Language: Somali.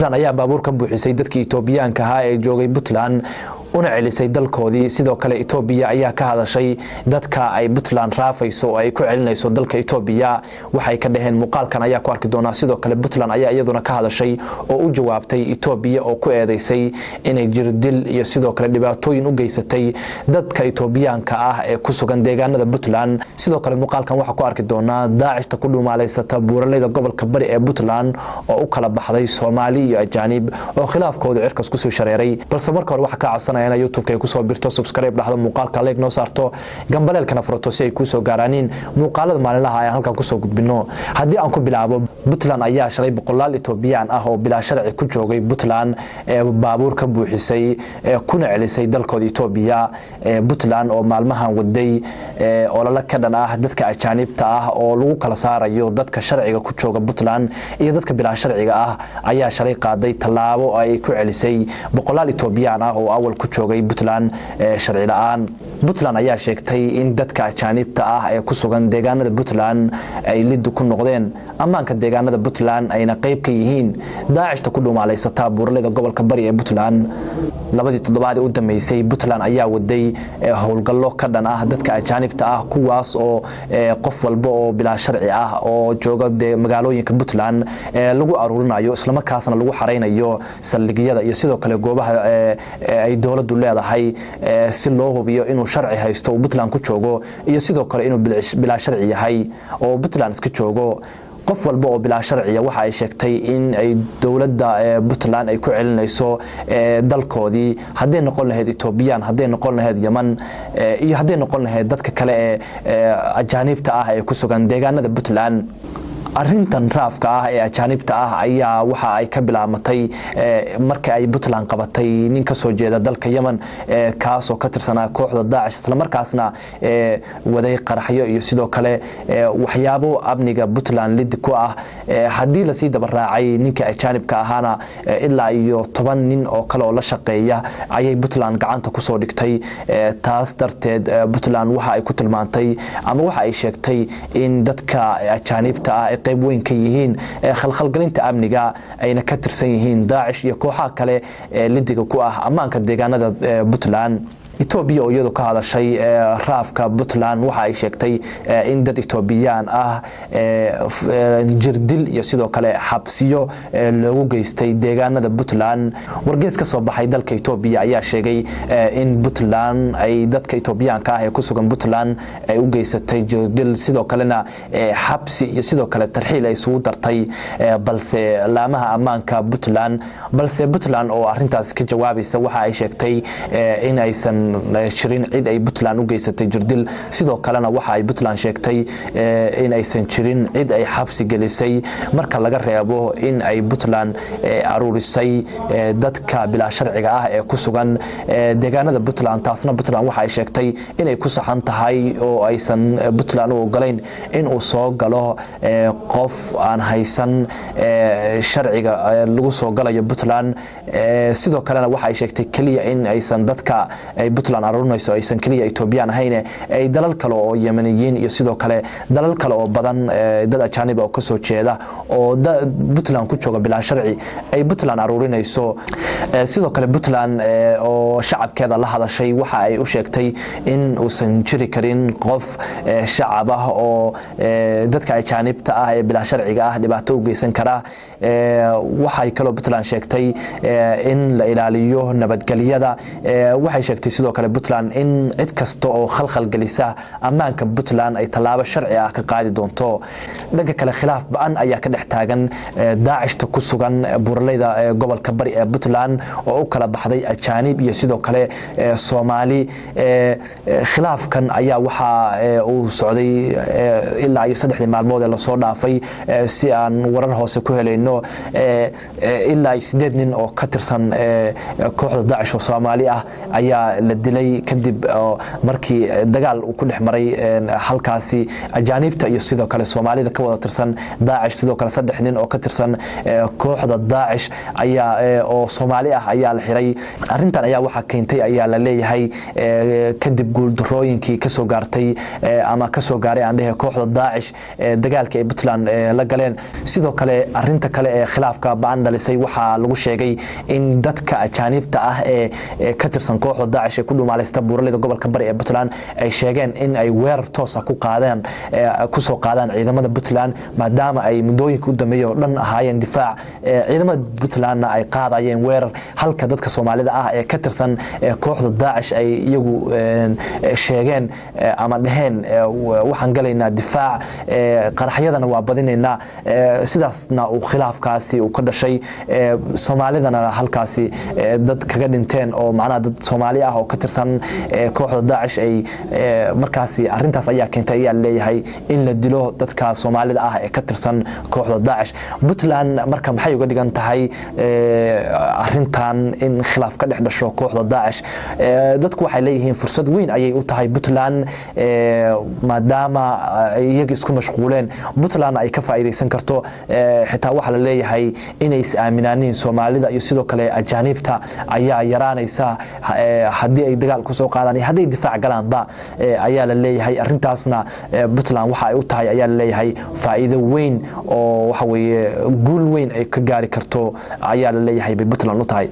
ayaa baabuur ka buuxisay dadkii Itoobiyaanka ahaa ee joogay Puntland una celisay dalkoodii. sidoo kale Itoobiya ayaa ka hadashay dadka ay Puntland raafayso oo ay ku celinayso dalka Itoobiya. waxay ka dhaheen muuqaalkan ayaa ku arki doona. sidoo kale Puntland ayaa iyaduna ka hadashay oo u jawaabtay Itoobiya oo ku eedeysay inay jirdil iyo sidoo kale dhibaatooyin u geysatay dadka Itoobiyaanka ah ee ku sugan deegaanada Puntland. sidoo kale muuqaalkan waxa ku arki doona daacishta ku dhuumaaleysata buuraleyda gobolka bari ee Puntland oo u kala baxday Soomaali iyo ajaanib oo khilaafkooda cirkas ku soo shareeray. balse marka hore waxa ka codsanaya YouTube-ka ku soo birto subscribe dhahdo muuqaalka like noo saarto gambaleelkana furato si ay ku soo gaaraanin muuqaalada maalinlaha ay halka ku soo gudbino. haddii aan ku bilaabo, Puntland ayaa shalay boqolaal Itoobiyaan ah oo bilaa sharci ku joogay Puntland ee baabuur ka buuxisay kuna celisay dalkooda Itoobiya. Puntland oo maalmahan waday olole ka dhan ah dadka ajaanibta ah oo lagu kala saarayo dadka sharciga ku jooga Puntland iyo dadka bilaa sharciga ah ayaa shalay qaaday talaabo ay ku celisay boqolaal Itoobiyaan ah oo awal ku joogay Puntland sharci la'aan. Puntland ayaa sheegtay in dadka ajaanibta ah ee ku sugan deegaanada Puntland ay lid ku noqdeen ammaanka deegaanada Puntland ayna qayb ka yihiin daacishta ku dhuumaaleysata buuraleyda gobolka bari ee Puntland. labadii toddobaad u dhameysay Puntland ayaa waday howlgallo ka dhan ah dadka ajaanibta ah kuwaas oo qof walba oo bilaa sharci ah oo jooga magaalooyinka Puntland lagu aruurinayo isla markaasna lagu xareynayo saldhigyada iyo sidoo kale goobaha ay dawladdu leedahay si loo hubiyo inuu sharci haysto Puntland ku joogo iyo sidoo kale inuu bilaa sharci yahay oo Puntland iska joogo. qof walba oo bilaa sharciya waxa ay sheegtay in ay dawladda Puntland ay ku celinayso dalkoodii haddii noqon lahayd Itoobiyaan, haddii noqon lahayd Yemen iyo haddii noqon lahayd dadka kale ee ajaanibta ah ee ku sugan deegaanada Puntland. arrintan raafka ah ee ajaanibta ah ayaa waxa ay ka bilaamatay markii ay Puntland qabatay nin ka soo jeeda dalka Yemen kaas oo ka tirsanaa kooxda Daesh isla markaasna waday qaraxyo iyo sidoo kale waxyaabo amniga Puntland lid ku ah. haddii la sii daba raacay ninka ajaanibka ahaana ilaa iyo 10 nin oo kale oo la shaqeeya ayay Puntland gacanta ku soo dhigtay. taas darteed Puntland waxa ay ku tilmaantay ama waxa ay sheegtay in dadka ajaanibta ah qayb weyn ka yihiin khalkhalgelinta amniga ayna ka tirsan yihiin Daesh iyo kooxaha kale lidiga ku ah ammaanka deegaanada Puntland. Itoobiya oo iyadu ka hadashay raafka Puntland waxa ay sheegtay in dad Itoobiyaan ah jirdil iyo sidoo kale xabsiyo lagu geystay deegaanada Puntland. wargeys ka soo baxay dalka Itoobiya ayaa sheegay in Puntland ay dadka Itoobiyaanka ah ee ku sugan Puntland ay u geysatay jirdil sidoo kalena xabsi iyo sidoo kale tarxiil ay isugu dartay balse laamaha ammaanka Puntland oo arrintaas ka jawaabaysa waxa ay sheegtay in aysan jirin cid ay Puntland u geysatay jirdil. sidoo kalena waxa ay Puntland sheegtay in aysan jirin cid ay xabsi gelisay marka laga reebo in ay Puntland aruurisay dadka bilaa sharciga ah ee ku sugan deegaanada Puntland. taasna Puntland waxa ay sheegtay inay ku saxan tahay oo aysan Puntland u ogolayn in uu soo galo qof aan haysan sharciga lagu soo galayo Puntland. sidoo kalena waxa ay sheegtay kaliya in aysan dadka ay Puntland aruurinayso aysan kaliya Itoobiyaan ahayn ay dalal kale oo Yemeniyiin iyo sidoo kale dalal kale oo badan dad ajaanib ah oo ka soo jeeda oo Puntland ku jooga bilaa sharci ay Puntland aruurinayso. sidoo kale Puntland oo shacabkeeda la hadashay waxa ay u sheegtay in uusan jiri karin qof shacab ah oo dadka ajaanibta ah ee bilaa sharciga ah dhibaato u geysan kara. waxay kale Puntland sheegtay in la ilaaliyo nabadgelyada. waxay sheegtay sidoo kale Puntland in cid kasta oo khalkhal gelisa ammaanka Puntland ay talaabo sharci ah ka qaadi doonto. dhanka kale khilaaf ba'an ayaa ka dhex taagan daacishta ku sugan buuraleyda gobolka bari ee Puntland oo u kala baxday ajaanib iyo sidoo kale Soomaali. khilaafkan ayaa waxa uu socday ilaa iyo 3 maalmood ee la soo dhaafay si aan warar hoose ku helayno ilaa 8 nin oo ka tirsan kooxda Daesh oo Soomaali ah ayaa la dilay kadib markii dagaal uu ku dhex maray halkaasi ajaanibta iyo sidoo kale Soomaalida ka wada tirsan Daesh sidoo kale 3 nin oo ka tirsan kooxda Daesh ayaa oo Soomaali ah ayaa la xiray arintan ayaa waxa keentay ayaa la leeyahay kadib guul darooyinkii ka soo gaartay ama ka soo gaaray aan dhahay kooxda Daesh dagaalka ay Puntland la galeen sidoo kale arinta kale ee khilaafka baan dhalisay waxa lagu sheegay in dadka ajaanibta ah ee ka tirsan kooxda Daesh ee ku dhumaaleysta buuraleyda gobolka bari ee Puntland ay sheegeen in ay weerar toos ah ku soo qaadaan ciidamada Puntland maadaama ay mudooyinka u dambeeyay oo dhan ahaayeen difaac ciidamada Puntland ay qaadayeen weerar halka dadka Soomaalida ah ee ka tirsan kooxda Daesh ay iyagu sheegeen ama dhaheen waxaan galaynaa difaac qaraxyadana waa badinaynaa sidaasna uu khilaafkaasi uu ka dhashay Soomaalidana halkaasi dad kaga dhinteen oo macnaha dad Soomaali ah oo ka tirsan kooxda Daesh ay markaasi arintaas ayaa keentay ayaa leeyahay in la dilo dadka Soomaalida ah ee ka tirsan kooxda Daesh Puntland marka maxay uga dhigan tahay arintan in khilaaf ka dhex dhasho kooxda Daesh dadku waxay leeyihiin fursad weyn ayay u tahay Puntland maadaama iyaga isku mashquuleen Puntland ay ka faa'iideysan karto xitaa waxa la leeyahay inay is aaminaaniin Soomaalida iyo sidoo kale ajaanibta ayaa yaraanaysa hadii ay dagaal ku soo qaadaan hadii difaac galaanba ayaa la leeyahay arintaasna Puntland waxa ay u tahay ayaa la leeyahay faa'iido weyn oo waxa weeye guul weyn ay ka gaari karto ayaa la leeyahay Puntland u tahay